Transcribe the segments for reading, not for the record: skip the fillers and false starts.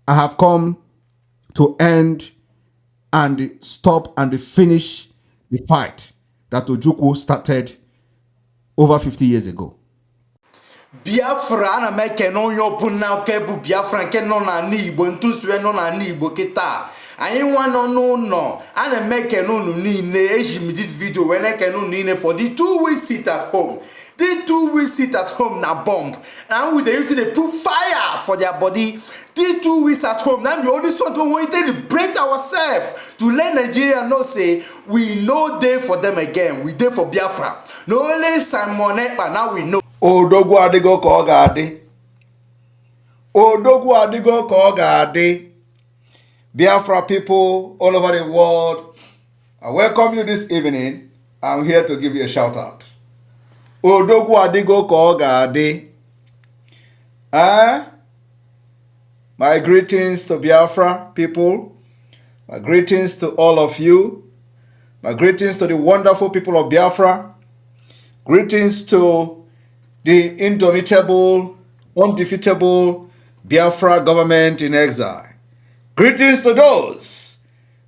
I have come to end and stop and finish the fight that Ojukwu started over 50 years ago. Biafra na meke no yobu na kebu Biafra nke no na Igbo ntusue no na Igbo kita anyị nwa no no ana meke no niile ejim this video when eke no niile for the 2 weeks sit at home. The 2 weeks sit at home na bomb and with the youth they put fire for their body. The 2 weeks at home now the only something we want to break ourselves to let Nigeria know say we no day for them again, we day for Biafra. No only Simon Ekpa now we know. Odogwu adigo ka ọ ga-adị. Odogwu adigo ka ọ ga-adị. Biafra people all over the world, I welcome you this evening. I'm here to give you a shout out. Odogwu adigo ka ọ ga-adị. My greetings to Biafra people. My greetings to all of you. My greetings to the wonderful people of Biafra. Greetings to the indomitable, undefeatable Biafra government in exile. Greetings to those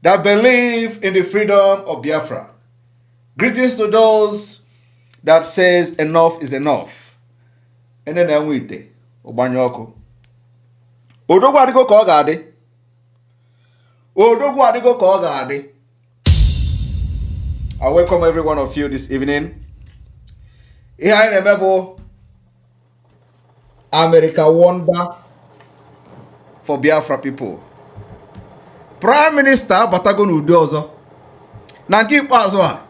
that believe in the freedom of Biafra. Greetings to those that says enough is enough. And then Nwite, Obanyoko. Odogwu adigo ka ọ ga-adị. Odogwu adigo ka ọ ga-adị. I welcome every one of you this evening. Ihe anyị na-eme bụ America wonder for Biafra people. Prime Minister batago n'ụdị ọzọ. Na nke ikpeazụ a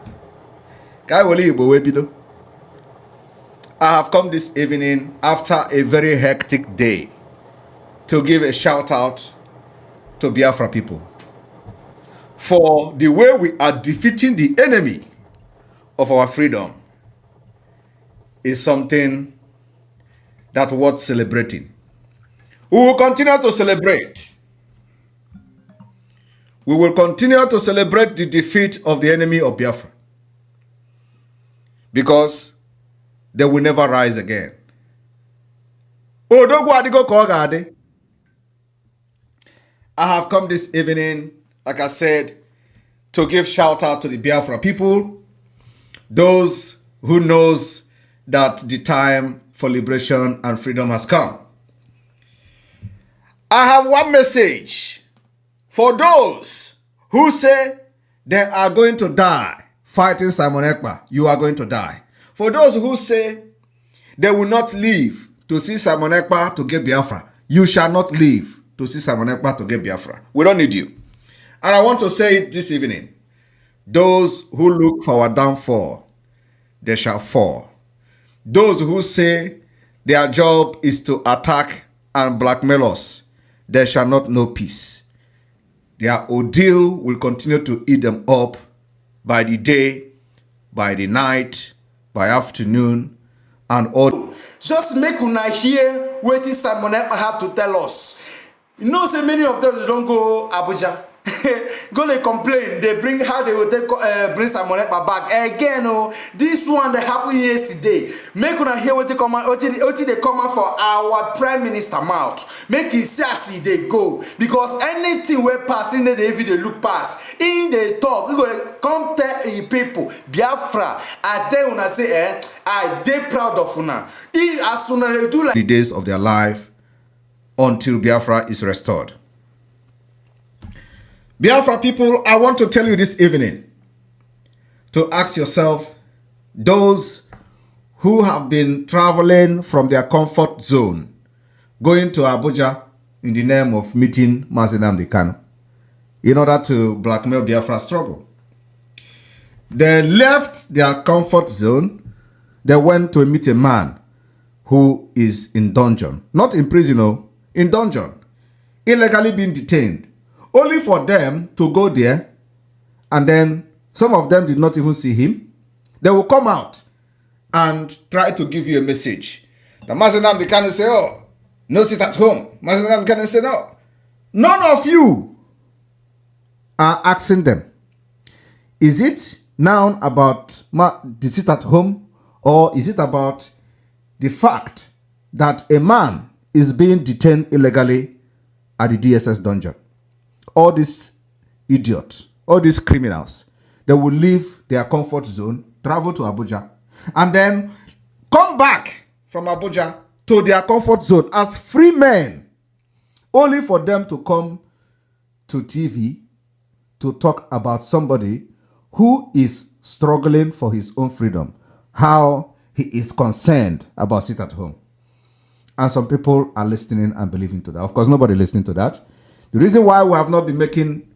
ka anyị were Igbo wee bido. I have come this evening after a very hectic day to give a shout out to Biafra people for the way we are defeating the enemy of our freedom is something that worth celebrating. We will continue to celebrate. We will continue to celebrate the defeat of the enemy of Biafra because they will never rise again. Odogwu adigo ka ọ ga-adị. I have come this evening, like I said, to give shout out to the Biafra people, those who knows that the time for liberation and freedom has come. I have one message for those who say they are going to die fighting Simon Ekpa. You are going to die. For those who say they will not live to see Simon Ekpa to get Biafra, you shall not live to see Simon Ekpa to get Biafra. We don't need you. And I want to say it this evening. Those who look for our downfall, they shall fall. Those who say their job is to attack and blackmail us, they shall not know peace. Their ordeal will continue to eat them up by the day, by the night, by afternoon, and all. Just make una hear what Simon Ekpa have to tell us. You know, say many of them don't go Abuja. Go they complain. They bring how they will take bring Simon Ekpa back again. Oh, this one that happened yesterday. Make una hear what they come out. What they come out for our Prime Minister mouth. Make it say as they go because anything we pass in the video look past in the talk. We go come tell people Biafra. I tell una say I they proud of una. As soon as they do like the days of their life until Biafra is restored. Biafra people, I want to tell you this evening to ask yourself, those who have been traveling from their comfort zone, going to Abuja in the name of meeting Mazi Nnamdi Kanu, in order to blackmail Biafra struggle. They left their comfort zone, they went to meet a man who is in dungeon, not in prison, in dungeon, illegally being detained, only for them to go there, and then some of them did not even see him. They will come out and try to give you a message. The Mazi Nnamdi Kanu say, oh, no sit at home. Mazi Nnamdi Kanu say, no. None of you are asking them, is it now about the sit at home, or is it about the fact that a man is being detained illegally at the DSS dungeon. All these idiots, all these criminals, they will leave their comfort zone, travel to Abuja, and then come back from Abuja to their comfort zone as free men, only for them to come to TV to talk about somebody who is struggling for his own freedom, how he is concerned about sit at home. And some people are listening and believing to that. Of course, nobody listening to that. The reason why we have not been making,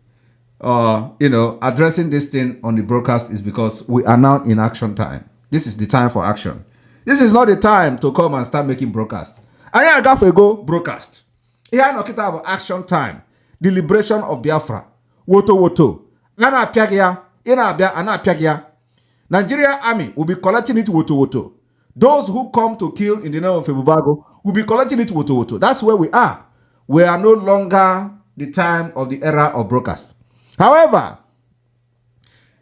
addressing this thing on the broadcast is because we are now in action time. This is the time for action. This is not the time to come and start making broadcast. I got to go broadcast. Here no kita about action time. The liberation of Biafra. Woto woto. Ana piagia. Ina bia ana piagia. Nigeria army will be collecting it woto woto. Those who come to kill in the name of Ebubago will be collecting it woto woto. That's where we are. We are no longer the time of the era of broadcast. However,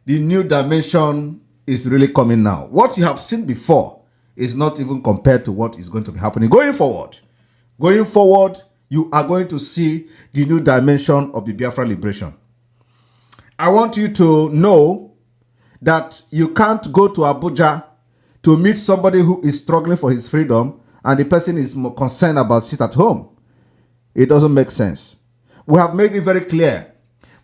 the new dimension is really coming now. What you have seen before is not even compared to what is going to be happening going forward. Going forward, you are going to see the new dimension of the Biafra liberation. I want you to know that you can't go to Abuja to meet somebody who is struggling for his freedom and the person is more concerned about sit at home. It doesn't make sense. We have made it very clear.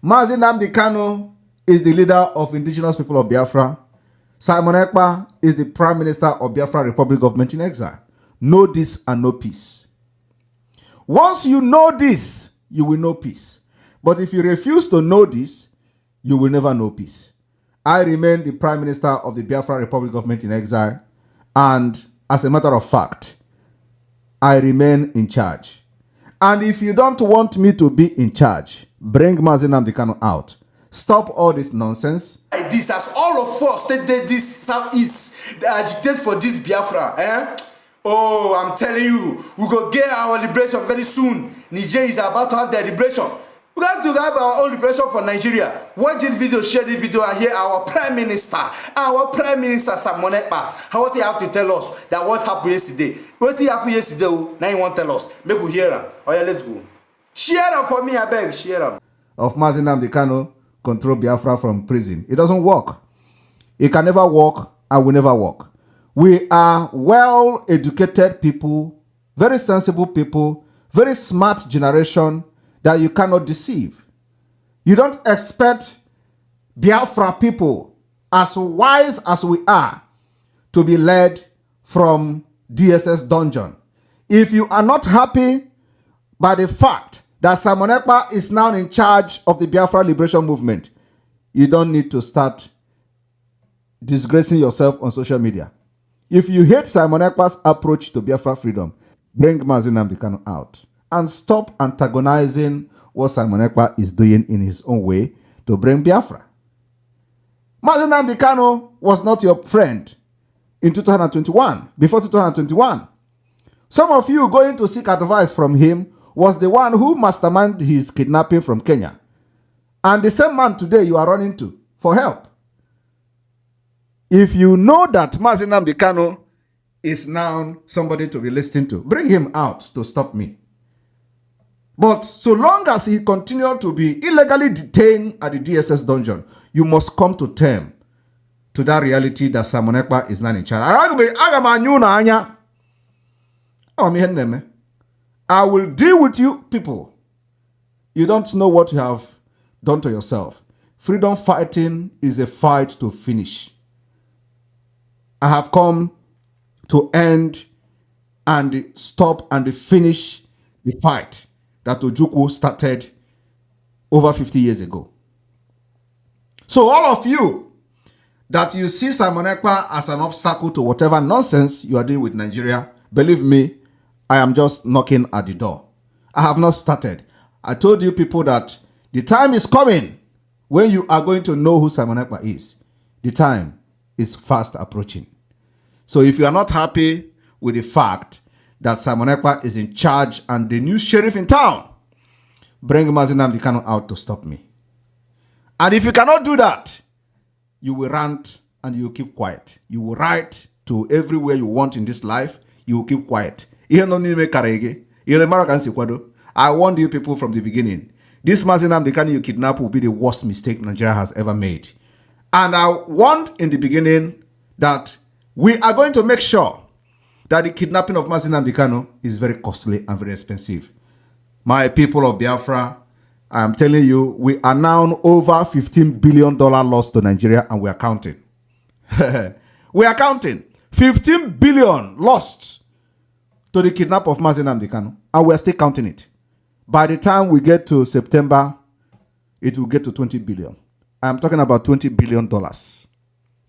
Mazi Nnamdi Kanu is the leader of indigenous people of Biafra. Simon Ekpa is the Prime Minister of Biafra Republic Government in Exile. Know this and know peace. Once you know this, you will know peace. But if you refuse to know this, you will never know peace. I remain the Prime Minister of the Biafra Republic Government in Exile. And as a matter of fact, I remain in charge. And if you don't want me to be in charge, bring Mazi Nnamdi Kanu out. Stop all this nonsense. Like this, as all of us stated this Southeast, they agitate for this Biafra. Oh, I'm telling you, we go get our liberation very soon. Niger is about to have their liberation. We have to have our own liberation for Nigeria. Watch this video, share this video, and hear our Prime Minister Simon Ekpa, what he have to tell us that what happened yesterday. What happened yesterday, now you want to tell us. Make we hear him. Oh yeah, let's go. Share them for me, I beg, share them. Of Mazi Nnamdi Kanu control Biafra from prison. It doesn't work. It can never work and will never work. We are well-educated people, very sensible people, very smart generation that you cannot deceive. You don't expect Biafra people, as wise as we are, to be led from DSS dungeon. If you are not happy by the fact that Simon Ekpa is now in charge of the Biafra liberation movement, you don't need to start disgracing yourself on social media. If you hate Simon Ekpa's approach to Biafra freedom, bring Mazi Nnamdi Kanu out and stop antagonizing what Simon Ekpa is doing in his own way to bring Biafra. Mazi Nnamdi Kanu was not your friend in 2021, before 2021. Some of you going to seek advice from him was the one who masterminded his kidnapping from Kenya. And the same man today you are running to for help. If you know that Mazi Nnamdi Kanu is now somebody to be listened to, bring him out to stop me. But so long as he continues to be illegally detained at the DSS dungeon, you must come to terms to that reality that Simon Ekpa is not in charge. I will deal with you people. You don't know what you have done to yourself. Freedom fighting is a fight to finish. I have come to end and stop and finish the fight that Ojukwu started over 50 years ago. So all of you that you see Simon Ekpa as an obstacle to whatever nonsense you are doing with Nigeria, believe me, I am just knocking at the door. I have not started. I told you people that the time is coming when you are going to know who Simon Ekpa is. The time is fast approaching. So if you are not happy with the fact that Simon Ekpa is in charge and the new sheriff in town, bring Mazi Nnamdi Kanu out to stop me. And if you cannot do that, you will rant and you will keep quiet. You will write to everywhere you want in this life, you will keep quiet. I warned you people from the beginning. This Mazi Nnamdi Kanu you kidnap will be the worst mistake Nigeria has ever made. And I warned in the beginning that we are going to make sure that the kidnapping of Mazi Nnamdi Kanu is very costly and very expensive. My people of Biafra, I am telling you, we are now over $15 billion lost to Nigeria, and we are counting. We are counting. 15 billion lost to the kidnap of Mazi Nnamdi Kanu, and we are still counting it. By the time we get to September, it will get to 20 billion. I'm talking about $20 billion.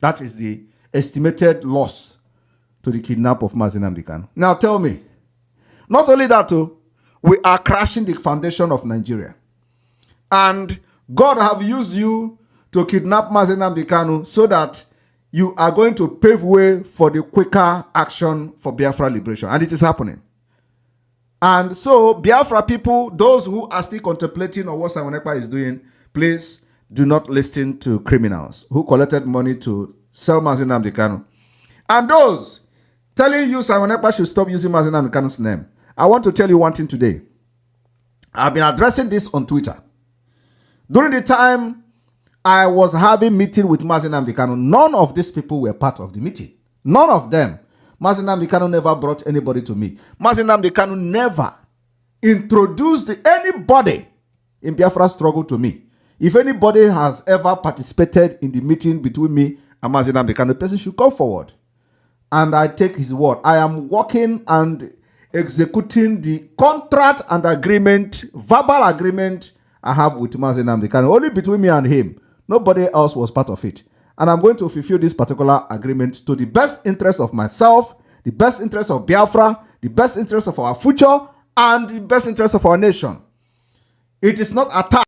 That is the estimated loss to the kidnap of Mazi Nnamdi Kanu. Now tell me, not only that, we are crashing the foundation of Nigeria. And God have used you to kidnap Mazi Nnamdi Kanu so that you are going to pave way for the quicker action for Biafra liberation. And it is happening. And so, Biafra people, those who are still contemplating on what Simon Ekpa is doing, please do not listen to criminals who collected money to sell Mazi Nnamdi Kanu. And those telling you Simon Ekpa should stop using Mazi Nnamdi Kanu's name, I want to tell you one thing today. I've been addressing this on Twitter. During the time I was having meeting with Mazi Nnamdi Kanu, none of these people were part of the meeting. None of them. Mazi Nnamdi Kanu never brought anybody to me. Mazi Nnamdi Kanu never introduced anybody in Biafra struggle to me. If anybody has ever participated in the meeting between me and Mazi Nnamdi Kanu, the person should come forward. And I take his word. I am working and executing the contract and agreement, verbal agreement I have with Mazi Nnamdi Kanu. Only between me and him. Nobody else was part of it. And I'm going to fulfill this particular agreement to the best interest of myself, the best interest of Biafra, the best interest of our future, and the best interest of our nation. It is not attack.